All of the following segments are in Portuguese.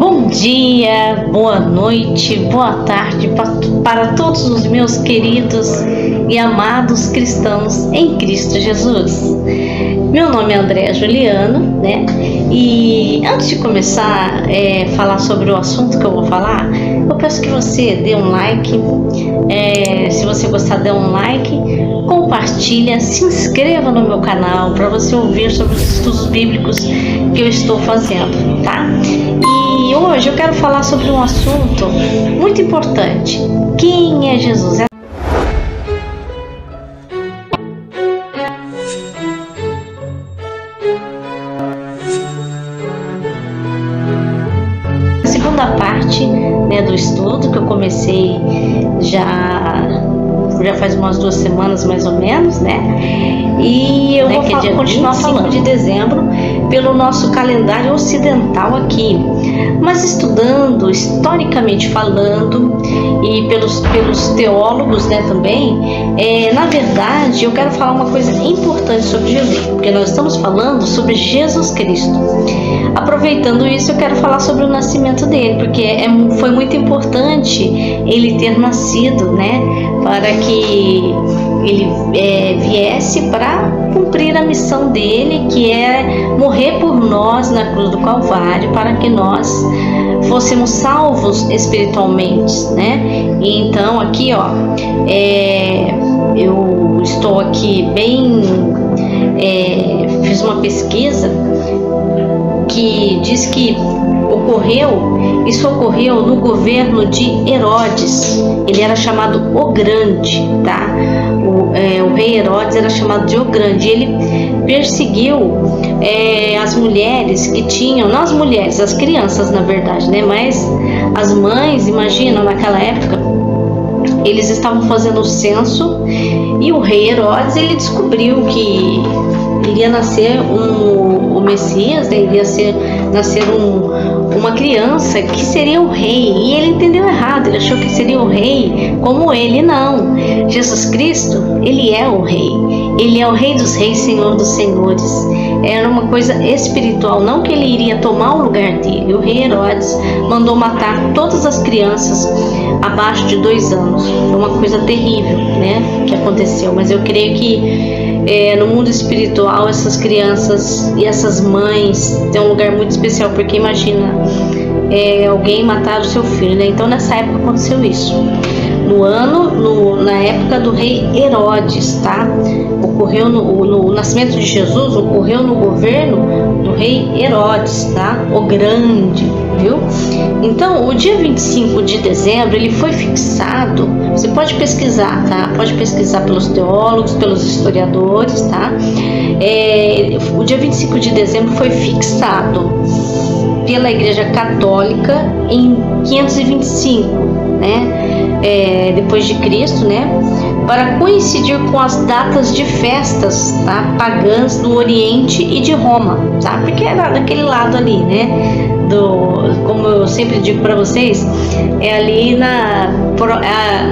Bom dia, boa noite, boa tarde para todos os meus queridos e amados cristãos em Cristo Jesus. Meu nome é Andréa Juliano, né? E antes de começar a falar sobre o assunto que eu vou falar, eu peço que você dê um like. Se você gostar, dê um like, compartilha, se inscreva no meu canal para você ouvir sobre os estudos bíblicos que eu estou fazendo, tá? E hoje eu quero falar sobre um assunto muito importante. Quem é Jesus? A segunda parte, né, do estudo que eu comecei já faz umas 2 semanas mais ou menos, né? E eu vou continuar falando de dezembro pelo nosso calendário ocidental aqui, mas estudando historicamente falando e pelos teólogos, né, também. Na verdade, eu quero falar uma coisa importante sobre Jesus, porque nós estamos falando sobre Jesus Cristo. Aproveitando isso, eu quero falar sobre o nascimento dele, porque foi muito importante ele ter nascido, né, para que ele viesse para cumprir a missão dele, que é morrer por nós na cruz do Calvário, para que nós fôssemos salvos espiritualmente, né? E então aqui, ó, eu estou aqui fiz uma pesquisa que diz que isso ocorreu no governo de Herodes. Ele era chamado o Grande, tá? O rei Herodes era chamado de o Grande. Ele perseguiu as mulheres que tinham, não as mulheres, as crianças na verdade, né? Mas as mães, imagina, naquela época eles estavam fazendo o censo e o rei Herodes, ele descobriu que iria nascer o Messias, né? Iria nascer uma criança que seria o rei, e ele entendeu errado, ele achou que seria o rei como ele. Não, Jesus Cristo, ele é o rei, ele é o rei dos reis, Senhor dos senhores. Era uma coisa espiritual, não que ele iria tomar o lugar dele. O rei Herodes mandou matar todas as crianças abaixo de 2 anos. Foi uma coisa terrível, né, que aconteceu. Mas eu creio que no mundo espiritual essas crianças e essas mães têm um lugar muito especial, porque imagina alguém matar o seu filho, né? Então nessa época aconteceu isso. Na época do rei Herodes, tá? Ocorreu no nascimento de Jesus, ocorreu no governo do rei Herodes, tá? O Grande, viu? Então, o dia 25 de dezembro, ele foi fixado, você pode pesquisar, tá? Pode pesquisar pelos teólogos, pelos historiadores, tá? O dia 25 de dezembro foi fixado pela Igreja Católica em 525, né? Depois de Cristo, né? Para coincidir com as datas de festas, tá? Pagãs do Oriente e de Roma, tá? Porque era daquele lado ali, né? Como eu sempre digo para vocês, é ali na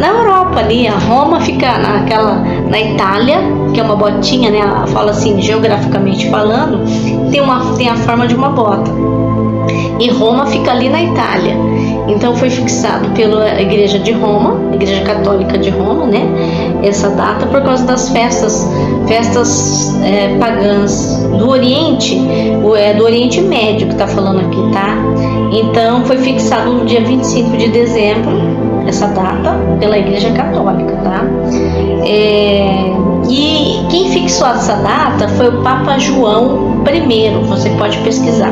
Europa ali. A Roma fica na Itália, que é uma botinha, né? Fala assim, geograficamente falando, tem a forma de uma bota. E Roma fica ali na Itália. Então foi fixado pela Igreja de Roma, Igreja Católica de Roma, né? Essa data por causa das festas pagãs do Oriente, do Oriente Médio que está falando aqui, tá? Então foi fixado no dia 25 de dezembro, essa data, pela Igreja Católica, tá? E quem fixou essa data foi o Papa João I, você pode pesquisar.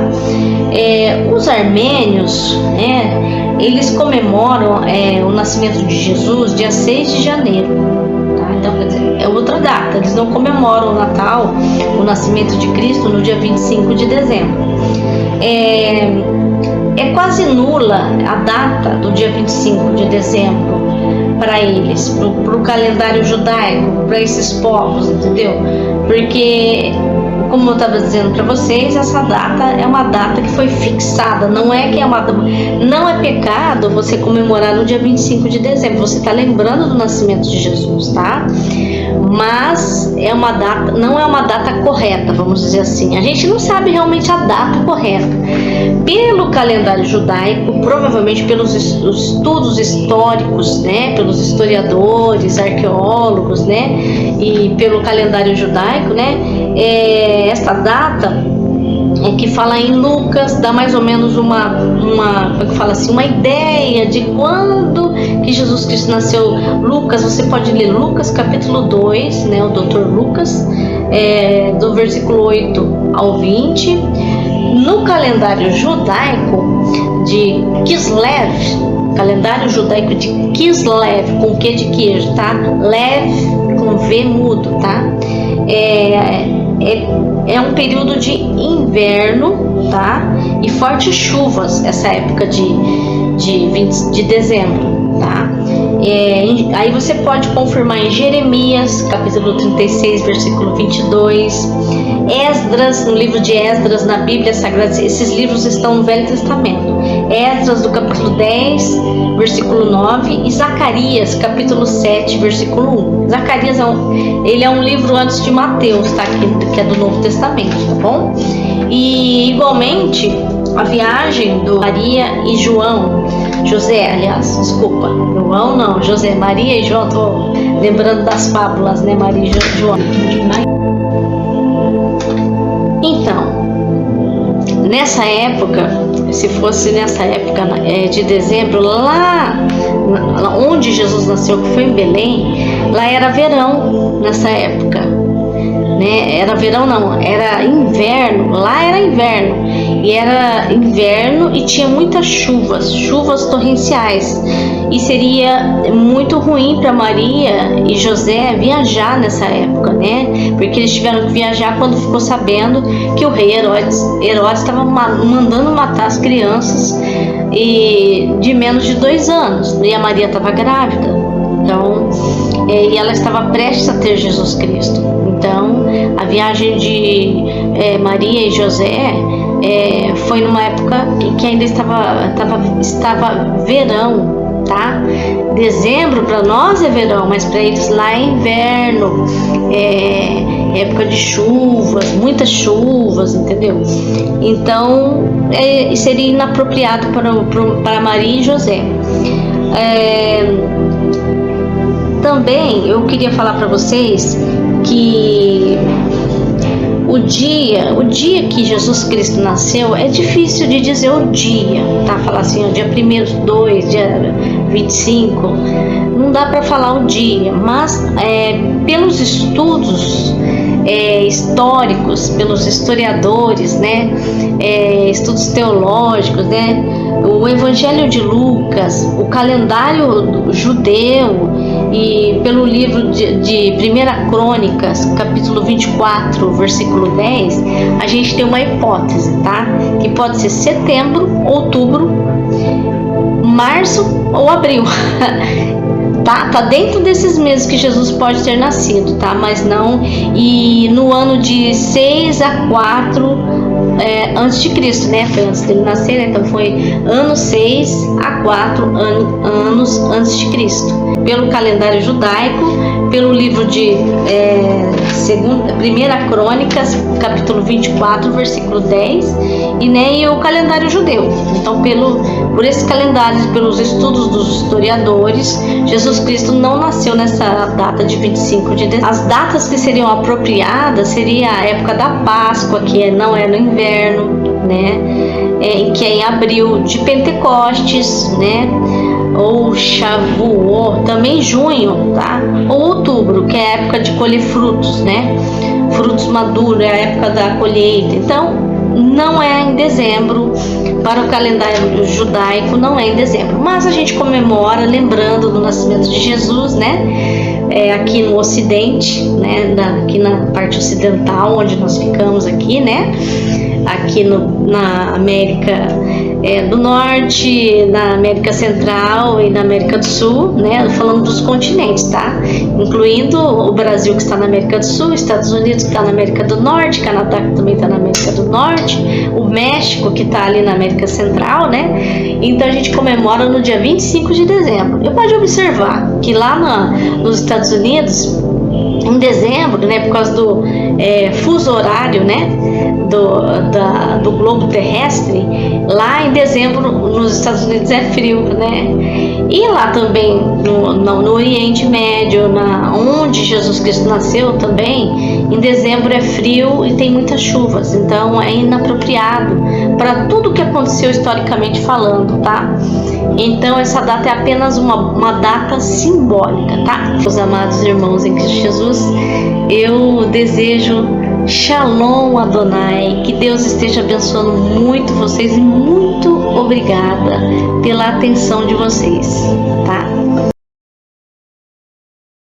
Os armênios, né, eles comemoram o nascimento de Jesus dia 6 de janeiro, tá? Então, quer dizer, é outra data, eles não comemoram o Natal, o nascimento de Cristo, no dia 25 de dezembro. É quase nula a data do dia 25 de dezembro para eles, para o calendário judaico, para esses povos, entendeu? Porque, como eu estava dizendo para vocês, essa data é uma data que foi fixada. Não é pecado você comemorar no dia 25 de dezembro. Você está lembrando do nascimento de Jesus, tá? mas é uma data, não é uma data correta, vamos dizer assim. A gente não sabe realmente a data correta. Pelo calendário judaico, provavelmente pelos estudos históricos, né, pelos historiadores, arqueólogos, né, e pelo calendário judaico, né, essa data que fala em Lucas, dá mais ou menos uma ideia de quando que Jesus Cristo nasceu. Lucas, você pode ler Lucas capítulo 2, né, o Dr. Lucas, do versículo 8 ao 20. No calendário judaico de Kislev, calendário judaico de Kislev, com Q de queijo, tá? Lev com V mudo, tá? É um período de inverno, tá? E fortes chuvas, essa época de dezembro, tá? Aí você pode confirmar em Jeremias, capítulo 36, versículo 22, Esdras, no livro de Esdras, na Bíblia Sagrada, esses livros estão no Velho Testamento. Esdras, do capítulo 10, versículo 9, e Zacarias, capítulo 7, versículo 1. Zacarias ele é um livro antes de Mateus, tá? Que é do Novo Testamento, tá bom? E igualmente a viagem do Maria e José, desculpa, João não, José, Maria e João, tô lembrando das fábulas, né, Maria e João. Então, nessa época, se fosse nessa época de dezembro, lá onde Jesus nasceu, que foi em Belém, lá era verão nessa época, né? Era verão não, era inverno, lá era inverno. E era inverno e tinha muitas chuvas torrenciais. E seria muito ruim para Maria e José viajar nessa época, né? Porque eles tiveram que viajar quando ficou sabendo que o rei Herodes estava mandando matar as crianças de menos de 2 anos. E a Maria estava grávida. Então, e ela estava prestes a ter Jesus Cristo. Então, a viagem de Maria e José foi numa época que ainda estava verão, tá? Dezembro para nós é verão, mas para eles lá é inverno, época de chuvas, muitas chuvas, entendeu? Então, seria inapropriado para Maria e José. Também eu queria falar para vocês que o dia que Jesus Cristo nasceu, é difícil de dizer o dia, tá? Falar assim, o dia 1º, 2, dia 25, não dá para falar o dia, mas pelos estudos históricos, pelos historiadores, né? Estudos teológicos, né? O Evangelho de Lucas, o calendário judeu, e pelo livro de 1 Crônicas, capítulo 24, versículo 10, a gente tem uma hipótese, tá? Que pode ser setembro, outubro, março ou abril. Tá dentro desses meses que Jesus pode ter nascido, tá? Mas não, e no ano de 6 a 4 antes de Cristo, né? Foi antes dele nascer, né? Então foi ano 6 a 4 anos antes de Cristo. Pelo calendário judaico, pelo livro de 1 Crônicas, capítulo 24, versículo 10, e o calendário judeu. Então, por esse calendário, pelos estudos dos historiadores, Jesus Cristo não nasceu nessa data de 25 de dezembro. As datas que seriam apropriadas seria a época da Páscoa, que não é no inverno, né? Que é em abril, de Pentecostes, né? Ou Shavuot, também junho, tá? Ou outubro, que é a época de colher frutos, né? Frutos maduros, é a época da colheita. Então, não é em dezembro, para o calendário judaico não é em dezembro, mas a gente comemora lembrando do nascimento de Jesus, né? Aqui no Ocidente, né? Aqui na parte ocidental, onde nós ficamos aqui, né? Aqui na América do Norte, na América Central e na América do Sul, né? Falando dos continentes, tá? Incluindo o Brasil, que está na América do Sul, Estados Unidos, que está na América do Norte, Canadá, que também está na América do Norte, o México, que está ali na América Central, né? Então a gente comemora no dia 25 de dezembro. Eu pode observar que lá nos Estados Unidos Em dezembro, né, por causa do fuso horário, né, do globo terrestre, lá em dezembro nos Estados Unidos é frio, né? E lá também no Oriente Médio, onde Jesus Cristo nasceu também, em dezembro é frio e tem muitas chuvas, então é inapropriado para tudo que aconteceu historicamente falando, tá? Então essa data é apenas uma data simbólica, tá? Meus amados irmãos em Cristo Jesus, eu desejo Shalom Adonai, que Deus esteja abençoando muito vocês e muito obrigada pela atenção de vocês, tá?